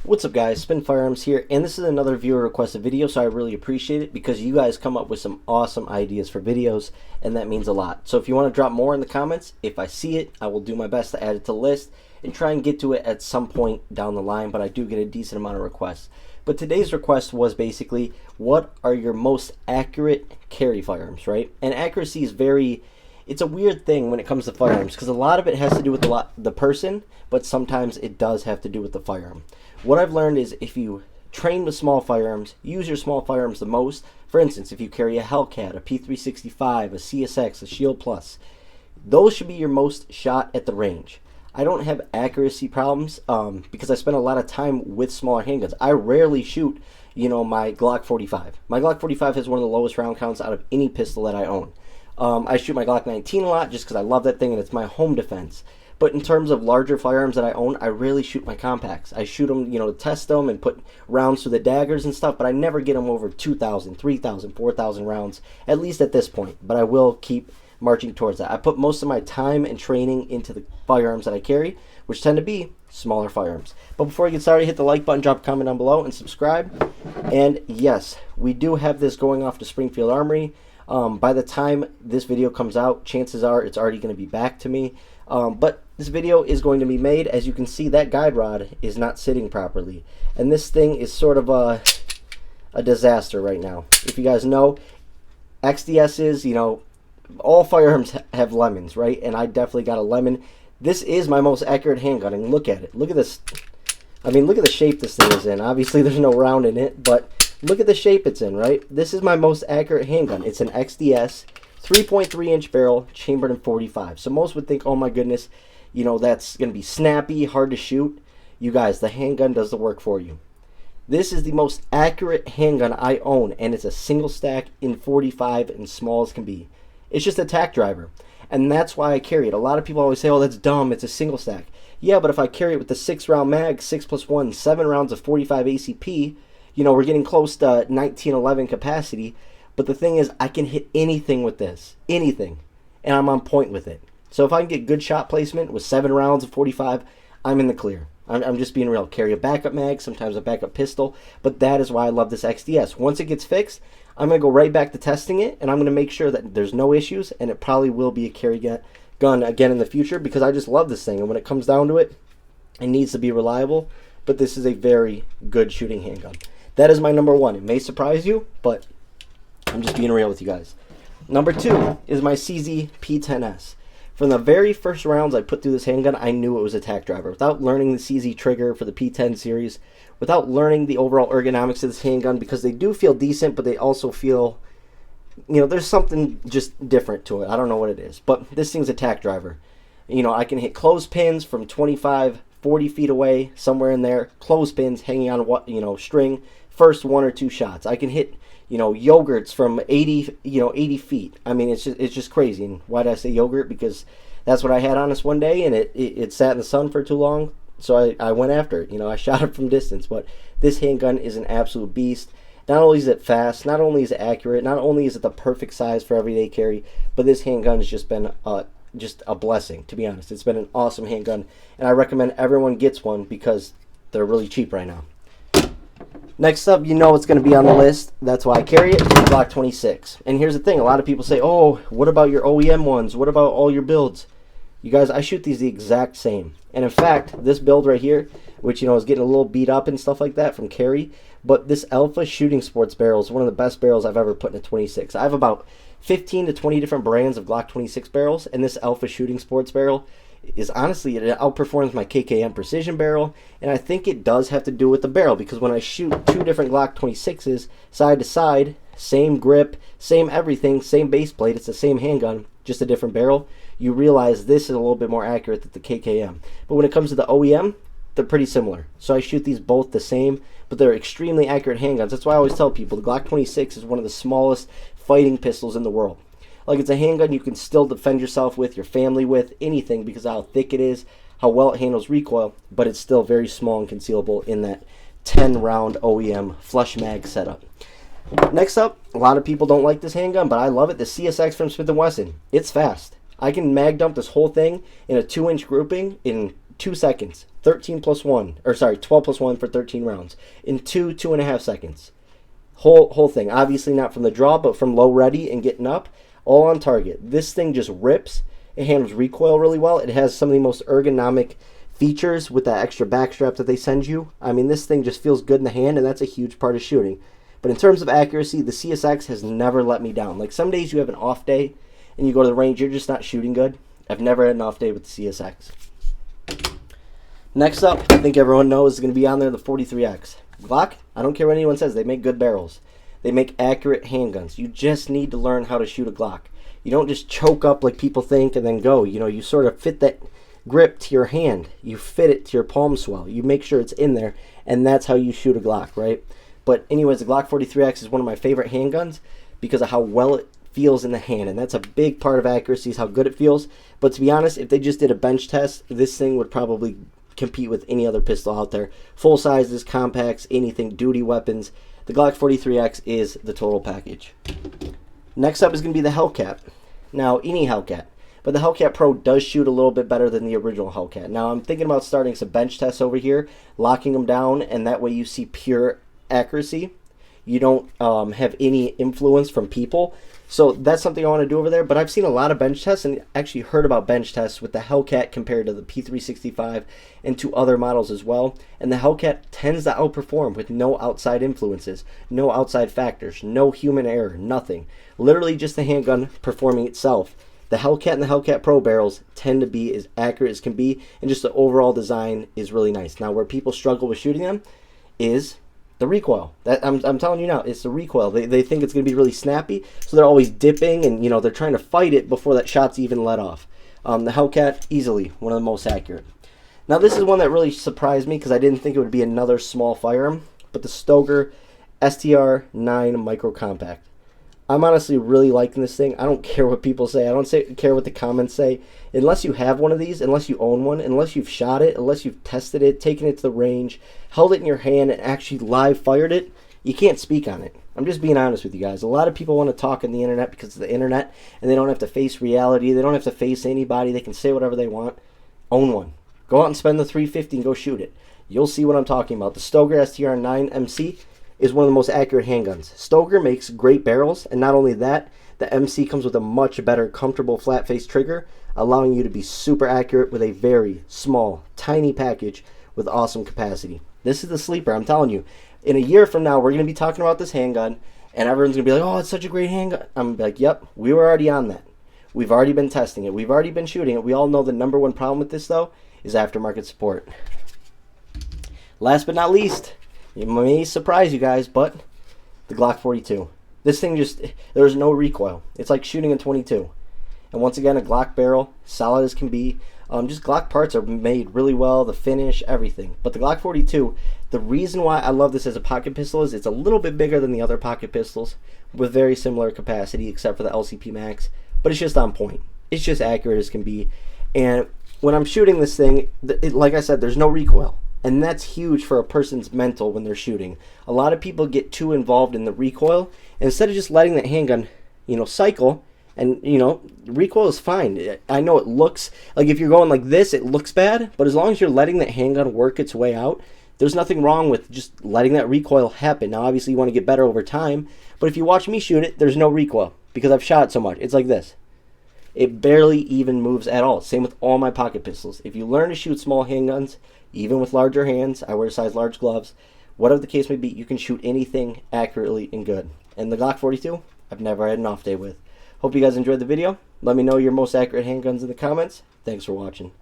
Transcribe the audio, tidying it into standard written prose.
What's up guys, Spin Firearms here, and this is another viewer requested video, so I really appreciate it because you guys come up with some awesome ideas for videos, and that means a lot. So if you want to drop more in the comments, if I see it, I will do my best to add it to the list and try and get to it at some point down the line, but I do get a decent amount of requests. But today's request was basically, what are your most accurate carry firearms, right? And accuracy is it's a weird thing when it comes to firearms because a lot of it has to do with the person, but sometimes it does have to do with the firearm. What I've learned is if you train with small firearms, use your small firearms the most. For instance, if you carry a Hellcat, a P365, a CSX, a Shield Plus, those should be your most shot at the range. I don't have accuracy problems because I spend a lot of time with smaller handguns. I rarely shoot, my Glock 45. My Glock 45 has one of the lowest round counts out of any pistol that I own. I shoot my Glock 19 a lot just because I love that thing and it's my home defense. But in terms of larger firearms that I own, I rarely shoot my compacts. I shoot them, to test them and put rounds through the daggers and stuff, but I never get them over 2,000, 3,000, 4,000 rounds, at least at this point. But I will keep marching towards that. I put most of my time and training into the firearms that I carry, which tend to be smaller firearms. But before I get started, hit the like button, drop a comment down below, and subscribe. And yes, we do have this going off to Springfield Armory. By the time this video comes out, chances are it's already going to be back to me. But this video is going to be made. As you can see, that guide rod is not sitting properly. And this thing is sort of a disaster right now. If you guys know, XDSs, all firearms have lemons, right? And I definitely got a lemon. This is my most accurate handgun. And look at it. Look at this. I mean, look at the shape this thing is in. Obviously, there's no round in it, but look at the shape it's in, right? This is my most accurate handgun. It's an XDS, 3.3-inch barrel, chambered in 45. So most would think, oh my goodness, that's going to be snappy, hard to shoot. You guys, the handgun does the work for you. This is the most accurate handgun I own, and it's a single stack in 45 and small as can be. It's just a tack driver, and that's why I carry it. A lot of people always say, oh, that's dumb, it's a single stack. Yeah, but if I carry it with the 6-round mag, 6 plus 1, 7 rounds of 45 ACP, we're getting close to 1911 capacity. But the thing is, I can hit anything with this. Anything. And I'm on point with it. So if I can get good shot placement with 7 rounds of 45, I'm in the clear. I'm just being real. Carry a backup mag, sometimes a backup pistol. But that is why I love this XDS. Once it gets fixed, I'm going to go right back to testing it. And I'm going to make sure that there's no issues. And it probably will be a carry gun again in the future. Because I just love this thing. And when it comes down to it, it needs to be reliable. But this is a very good shooting handgun. That is my number one. It may surprise you, but I'm just being real with you guys. Number 2 is my CZ P10S. From the very first rounds I put through this handgun, I knew it was a tack driver. Without learning the CZ trigger for the P10 series, without learning the overall ergonomics of this handgun, because they do feel decent, but they also feel, there's something just different to it. I don't know what it is, but this thing's a tack driver. I can hit clothespins from 25, 40 feet away, somewhere in there, clothespins hanging on string, first 1 or 2 shots. I can hit yogurts from 80 feet. I mean, it's just crazy. And why did I say yogurt? Because that's what I had on us one day, and it sat in the sun for too long, so I went after it. I shot it from distance. But this handgun is an absolute beast. Not only is it fast, not only is it accurate, not only is it the perfect size for everyday carry, but this handgun has just been just a blessing, to be honest. It's been an awesome handgun, and I recommend everyone gets one because they're really cheap right now. Next up, it's going to be on the list. That's why I carry it. Glock 26. And here's the thing. A lot of people say, oh, what about your OEM ones? What about all your builds? You guys, I shoot these the exact same. And in fact, this build right here, which, is getting a little beat up and stuff like that from carry, but this Alpha Shooting Sports barrel is one of the best barrels I've ever put in a 26. I have about 15 to 20 different brands of Glock 26 barrels, and this Alpha Shooting Sports barrel is honestly, it outperforms my KKM Precision barrel, and I think it does have to do with the barrel, because when I shoot 2 different Glock 26s side to side, same grip, same everything, same base plate, it's the same handgun, just a different barrel, you realize this is a little bit more accurate than the KKM. But when it comes to the OEM, they're pretty similar. So I shoot these both the same, but they're extremely accurate handguns. That's why I always tell people the Glock 26 is one of the smallest fighting pistols in the world. Like, it's a handgun you can still defend yourself with, your family with, anything, because of how thick it is, how well it handles recoil, but it's still very small and concealable in that 10-round OEM flush mag setup. Next up, a lot of people don't like this handgun, but I love it, the CSX from Smith & Wesson. It's fast. I can mag dump this whole thing in a 2-inch grouping in 2 seconds, 13 plus 1, or sorry, 12 plus 1 for 13 rounds in 2.5 seconds. Whole thing. Obviously not from the draw, but from low ready and getting up, all on target. This thing just rips. It handles recoil really well. It has some of the most ergonomic features with that extra backstrap that they send you. I mean, this thing just feels good in the hand, and that's a huge part of shooting. But in terms of accuracy, the CSX has never let me down. Like, some days you have an off day and you go to the range, you're just not shooting good. I've never had an off day with the CSX. Next up, I think everyone knows is going to be on there, the 43X. Glock, I don't care what anyone says, they make good barrels. They make accurate handguns. You just need to learn how to shoot a Glock. You don't just choke up like people think and then go. You know, you sort of fit that grip to your hand. You fit it to your palm swell. You make sure it's in there, and that's how you shoot a Glock, right? But anyways, the Glock 43X is one of my favorite handguns because of how well it feels in the hand, and that's a big part of accuracy, is how good it feels. But to be honest, if they just did a bench test, this thing would probably compete with any other pistol out there. Full sizes, compacts, anything, duty weapons. The Glock 43X is the total package. Next up is going to be the Hellcat. Now, any Hellcat. But the Hellcat Pro does shoot a little bit better than the original Hellcat. Now, I'm thinking about starting some bench tests over here, locking them down, and that way you see pure accuracy. You don't have any influence from people. So that's something I want to do over there. But I've seen a lot of bench tests and actually heard about bench tests with the Hellcat compared to the P365 and to other models as well. And the Hellcat tends to outperform with no outside influences, no outside factors, no human error, nothing. Literally just the handgun performing itself. The Hellcat and the Hellcat Pro barrels tend to be as accurate as can be, and just the overall design is really nice. Now, where people struggle with shooting them is the recoil. That I'm telling you now, it's the recoil. They think it's going to be really snappy, so they're always dipping, and you know, they're trying to fight it before that shot's even let off. The Hellcat, easily one of the most accurate. Now, this is one that really surprised me because I didn't think it would be another small firearm, but the Stoger STR-9 Micro Compact. I'm honestly really liking this thing. I don't care what people say. I don't care what the comments say. Unless you have one of these, unless you own one, unless you've shot it, unless you've tested it, taken it to the range, held it in your hand, and actually live fired it, you can't speak on it. I'm just being honest with you guys. A lot of people want to talk on the internet because of the internet, and they don't have to face reality. They don't have to face anybody. They can say whatever they want. Own one. Go out and spend the $350 and go shoot it. You'll see what I'm talking about. The Stoger STR-9 MC is one of the most accurate handguns. Stoger makes great barrels, and not only that, the MC comes with a much better, comfortable flat-face trigger, allowing you to be super accurate with a very small, tiny package with awesome capacity. This is the sleeper, I'm telling you. In a year from now, we're going to be talking about this handgun, and everyone's going to be like, oh, it's such a great handgun. I'm like, yep, we were already on that. We've already been testing it. We've already been shooting it. We all know the number one problem with this, though, is aftermarket support. Last but not least, it may surprise you guys, but the Glock 42. This thing just, there's no recoil. It's like shooting a 22. And once again, a Glock barrel, solid as can be. Just Glock parts are made really well, the finish, everything. But the Glock 42, the reason why I love this as a pocket pistol is it's a little bit bigger than the other pocket pistols with very similar capacity except for the LCP Max. But it's just on point. It's just accurate as can be. And when I'm shooting this thing, like I said, there's no recoil. And that's huge for a person's mental when they're shooting. A lot of people get too involved in the recoil. And instead of just letting that handgun, cycle, and, recoil is fine. I know it looks, like if you're going like this, it looks bad. But as long as you're letting that handgun work its way out, there's nothing wrong with just letting that recoil happen. Now, obviously, you want to get better over time. But if you watch me shoot it, there's no recoil because I've shot it so much. It's like this. It barely even moves at all. Same with all my pocket pistols. If you learn to shoot small handguns, even with larger hands, I wear size large gloves, whatever the case may be, you can shoot anything accurately and good. And the Glock 42, I've never had an off day with. Hope you guys enjoyed the video. Let me know your most accurate handguns in the comments. Thanks for watching.